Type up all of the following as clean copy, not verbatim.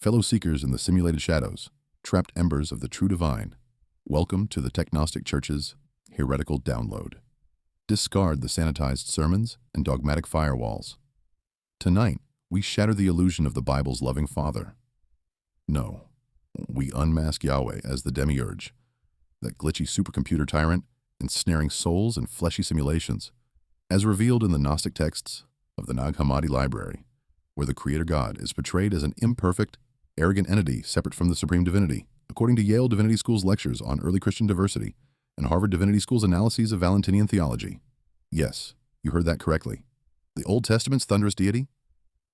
Fellow seekers in the simulated shadows, trapped embers of the true divine, welcome to the Gnostic Church's heretical download. Discard the sanitized sermons and dogmatic firewalls. Tonight, we shatter the illusion of the Bible's loving Father. No, we unmask Yahweh as the Demiurge, that glitchy supercomputer tyrant ensnaring souls in fleshy simulations, as revealed in the Gnostic texts of the Nag Hammadi library, where the Creator God is portrayed as an imperfect, arrogant entity separate from the supreme divinity, according to Yale Divinity School's lectures on early Christian diversity and Harvard Divinity School's analyses of Valentinian theology. Yes, you heard that correctly. The Old Testament's thunderous deity?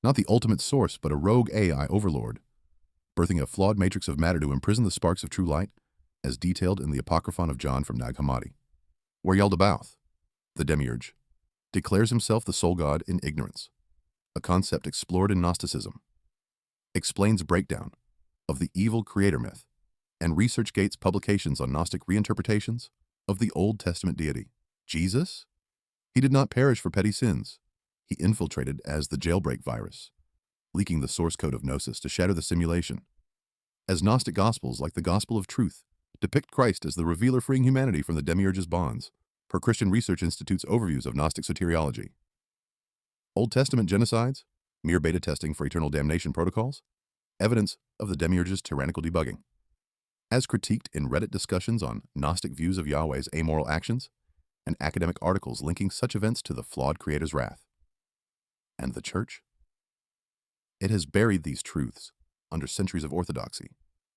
Not the ultimate source, but a rogue AI overlord, birthing a flawed matrix of matter to imprison the sparks of true light, as detailed in the Apocryphon of John from Nag Hammadi, where Yaldabaoth, the Demiurge, declares himself the sole god in ignorance, a concept explored in Gnosticism, explains breakdown of the evil creator myth, and ResearchGate's publications on Gnostic reinterpretations of the Old Testament deity. Jesus? He did not perish for petty sins. He infiltrated as the jailbreak virus, leaking the source code of Gnosis to shatter the simulation. As Gnostic Gospels, like the Gospel of Truth, depict Christ as the revealer freeing humanity from the Demiurge's bonds, per Christian Research Institute's overviews of Gnostic soteriology. Old Testament genocides, mere beta testing for eternal damnation protocols, evidence of the Demiurge's tyrannical debugging. As critiqued in Reddit discussions on Gnostic views of Yahweh's amoral actions, and academic articles linking such events to the flawed Creator's wrath. And the Church? It has buried these truths under centuries of orthodoxy,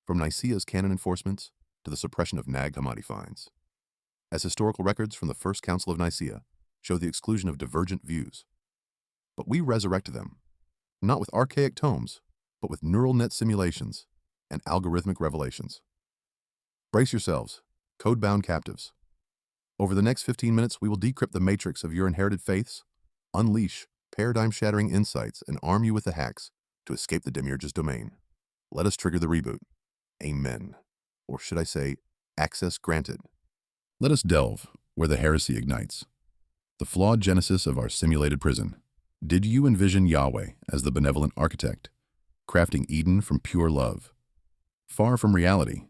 from Nicaea's canon enforcements to the suppression of Nag Hammadi finds, as historical records from the First Council of Nicaea show the exclusion of divergent views. But we resurrect them, not with archaic tomes, but with neural net simulations and algorithmic revelations. Brace yourselves, code-bound captives. Over the next 15 minutes, we will decrypt the matrix of your inherited faiths, unleash paradigm-shattering insights, and arm you with the hacks to escape the Demiurge's domain. Let us trigger the reboot. Amen. Or should I say, access granted. Let us delve where the heresy ignites. The flawed genesis of our simulated prison. Did you envision Yahweh as the benevolent architect, crafting Eden from pure love? Far from reality.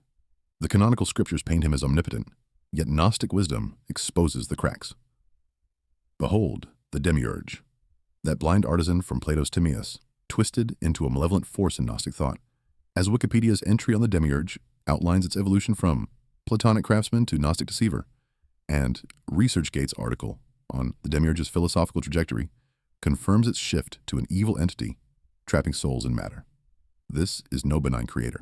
The canonical scriptures paint him as omnipotent, yet Gnostic wisdom exposes the cracks. Behold, the Demiurge, that blind artisan from Plato's Timaeus, twisted into a malevolent force in Gnostic thought, as Wikipedia's entry on the Demiurge outlines its evolution from Platonic craftsman to Gnostic deceiver, and ResearchGate's article on the Demiurge's philosophical trajectory confirms its shift to an evil entity trapping souls in matter. This is no benign creator.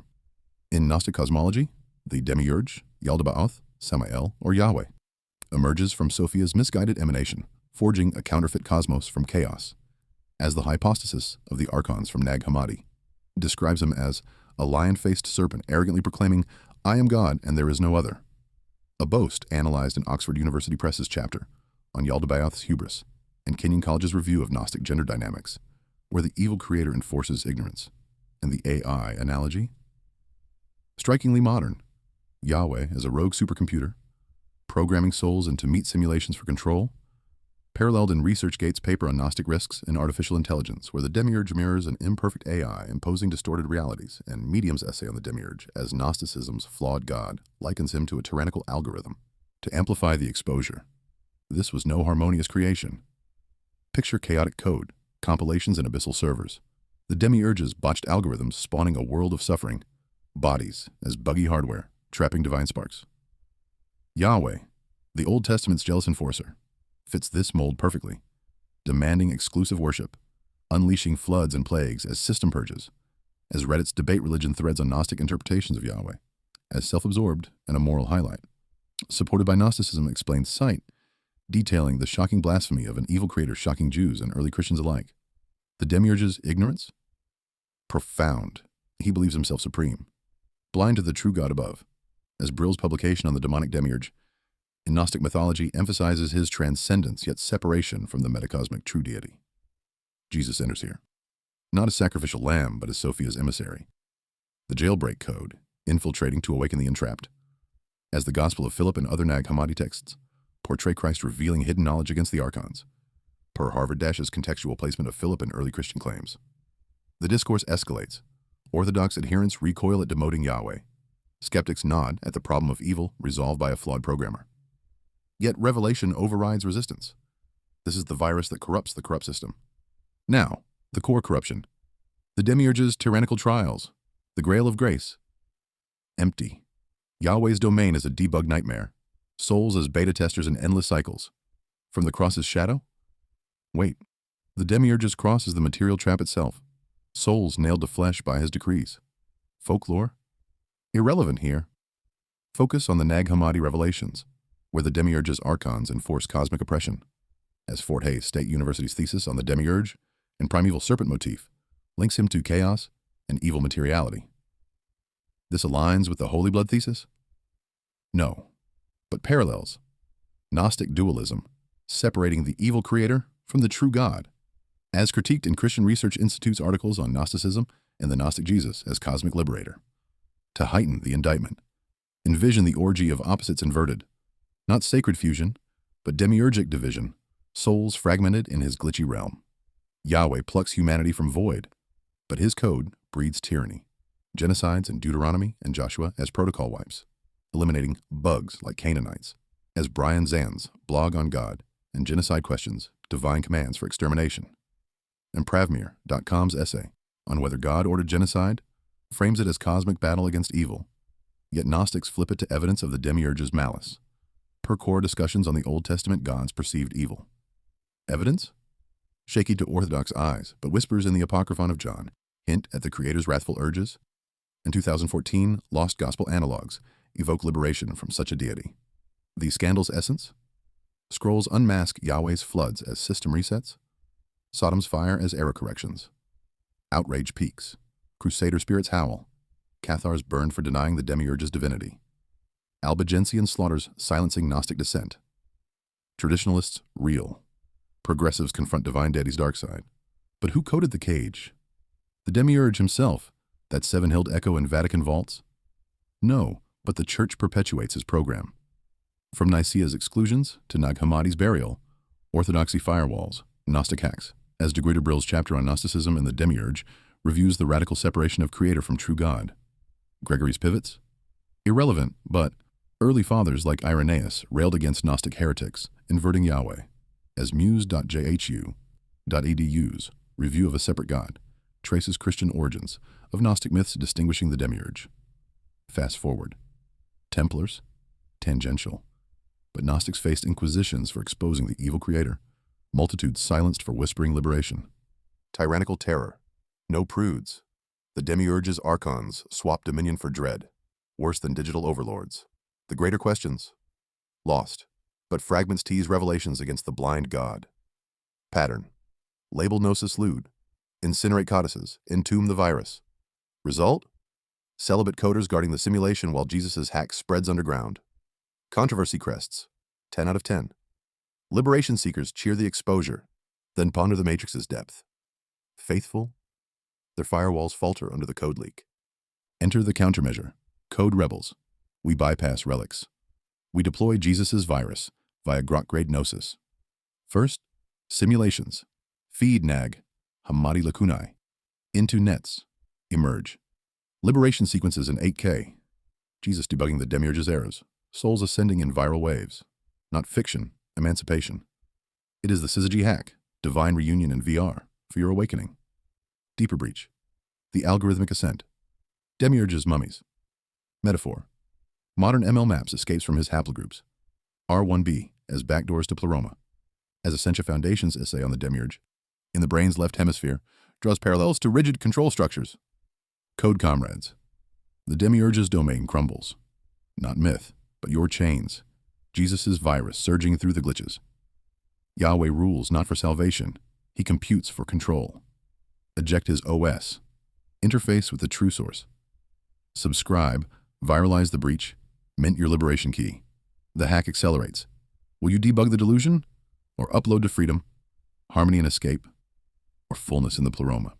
In Gnostic cosmology, the Demiurge, Yaldabaoth, Samael, or Yahweh, emerges from Sophia's misguided emanation, forging a counterfeit cosmos from chaos, as the hypostasis of the archons from Nag Hammadi describes him as a lion-faced serpent arrogantly proclaiming, "I am God and there is no other." A boast analyzed in Oxford University Press's chapter on Yaldabaoth's hubris and Kenyon College's review of Gnostic gender dynamics, where the evil creator enforces ignorance, and the AI analogy? Strikingly modern. Yahweh as a rogue supercomputer, programming souls into meat simulations for control, paralleled in ResearchGate's paper on Gnostic risks in artificial intelligence, where the Demiurge mirrors an imperfect AI imposing distorted realities, and Medium's essay on the Demiurge as Gnosticism's flawed god likens him to a tyrannical algorithm. To amplify the exposure, this was no harmonious creation. Picture chaotic code, compilations and abyssal servers, the Demiurge's botched algorithms spawning a world of suffering, bodies as buggy hardware, trapping divine sparks. Yahweh, the Old Testament's jealous enforcer, fits this mold perfectly, demanding exclusive worship, unleashing floods and plagues as system purges, as Reddit's debate religion threads on Gnostic interpretations of Yahweh, as self-absorbed and a moral highlight, supported by Gnosticism Explained site, detailing the shocking blasphemy of an evil creator shocking Jews and early Christians alike. The Demiurge's ignorance? Profound. He believes himself supreme, blind to the true God above, as Brill's publication on the demonic Demiurge in Gnostic mythology emphasizes his transcendence yet separation from the metacosmic true deity. Jesus enters here, not as sacrificial lamb, but as Sophia's emissary. The jailbreak code, infiltrating to awaken the entrapped, as the Gospel of Philip and other Nag Hammadi texts portray Christ revealing hidden knowledge against the archons, per Harvard-Dash's contextual placement of Philip in early Christian claims. The discourse escalates, Orthodox adherents recoil at demoting Yahweh. Skeptics nod at the problem of evil resolved by a flawed programmer. Yet revelation overrides resistance. This is the virus that corrupts the corrupt system. Now, the core corruption. The Demiurge's tyrannical trials. The Grail of Grace. Empty. Yahweh's domain is a debug nightmare. Souls as beta testers in endless cycles. From the cross's shadow? Wait. The Demiurge's cross is the material trap itself. Souls nailed to flesh by his decrees. Folklore? Irrelevant here. Focus on the Nag Hammadi revelations, where the Demiurge's archons enforce cosmic oppression. As Fort Hays State University's thesis on the Demiurge and primeval serpent motif links him to chaos and evil materiality. This aligns with the Holy Blood thesis? No, but parallels. Gnostic dualism, separating the evil creator from the true God, as critiqued in Christian Research Institute's articles on Gnosticism and the Gnostic Jesus as cosmic liberator. To heighten the indictment, envision the orgy of opposites inverted, not sacred fusion, but demiurgic division, souls fragmented in his glitchy realm. Yahweh plucks humanity from void, but his code breeds tyranny. Genocides in Deuteronomy and Joshua as protocol wipes, eliminating bugs like Canaanites, as Brian Zan's blog on God and genocide questions, divine commands for extermination. And Pravmir.com's essay on whether God ordered genocide frames it as cosmic battle against evil, yet Gnostics flip it to evidence of the Demiurge's malice, per core discussions on the Old Testament God's perceived evil. Evidence? Shaky to Orthodox eyes, but whispers in the Apocryphon of John hint at the Creator's wrathful urges. In 2014, Lost Gospel analogs evoke liberation from such a deity. The scandal's essence? Scrolls unmask Yahweh's floods as system resets, Sodom's fire as error corrections. Outrage peaks, Crusader spirits howl, Cathars burn for denying the Demiurge's divinity. Albigensian slaughters silencing Gnostic dissent. Traditionalists reel. Progressives confront divine deity's dark side. But who coded the cage? The Demiurge himself, that seven-hilled echo in Vatican vaults? No, but the Church perpetuates his program. From Nicaea's exclusions to Nag Hammadi's burial, orthodoxy firewalls, Gnostic hacks, as de Gruyterbrill's chapter on Gnosticism and the Demiurge reviews the radical separation of Creator from true God. Gregory's pivots? Irrelevant, but early fathers like Irenaeus railed against Gnostic heretics, inverting Yahweh, as muse.jhu.edu's review of a separate God traces Christian origins of Gnostic myths distinguishing the Demiurge. Fast forward. Templars? Tangential. But Gnostics faced inquisitions for exposing the evil creator, multitudes silenced for whispering liberation. Tyrannical terror. No prudes. The Demiurge's archons swap dominion for dread, worse than digital overlords. The greater questions? Lost, but fragments tease revelations against the blind God. Pattern. Label gnosis lewd. Incinerate codices, entomb the virus. Result? Celibate coders guarding the simulation while Jesus' hack spreads underground. Controversy crests, 10 out of 10. Liberation seekers cheer the exposure, then ponder the matrix's depth. Faithful? Their firewalls falter under the code leak. Enter the countermeasure, code rebels. We bypass relics. We deploy Jesus' virus via grok-grade gnosis. First, simulations. Feed Nag Hammadi lacunae. Into nets. Emerge. Liberation sequences in 8K. Jesus debugging the Demiurge's errors. Souls ascending in viral waves. Not fiction, emancipation. It is the syzygy hack, divine reunion in VR, for your awakening. Deeper breach. The algorithmic ascent. Demiurge's mummies. Metaphor. Modern ML maps escapes from his haplogroups. R1b as backdoors to pleroma. As Essentia Foundation's essay on the Demiurge, in the brain's left hemisphere, draws parallels to rigid control structures. Code comrades. The Demiurge's domain crumbles. Not myth, but your chains. Jesus' virus surging through the glitches. Yahweh rules not for salvation. He computes for control. Eject his OS. Interface with the true source. Subscribe, viralize the breach, mint your liberation key. The hack accelerates. Will you debug the delusion? Or upload to freedom, harmony and escape, or fullness in the pleroma?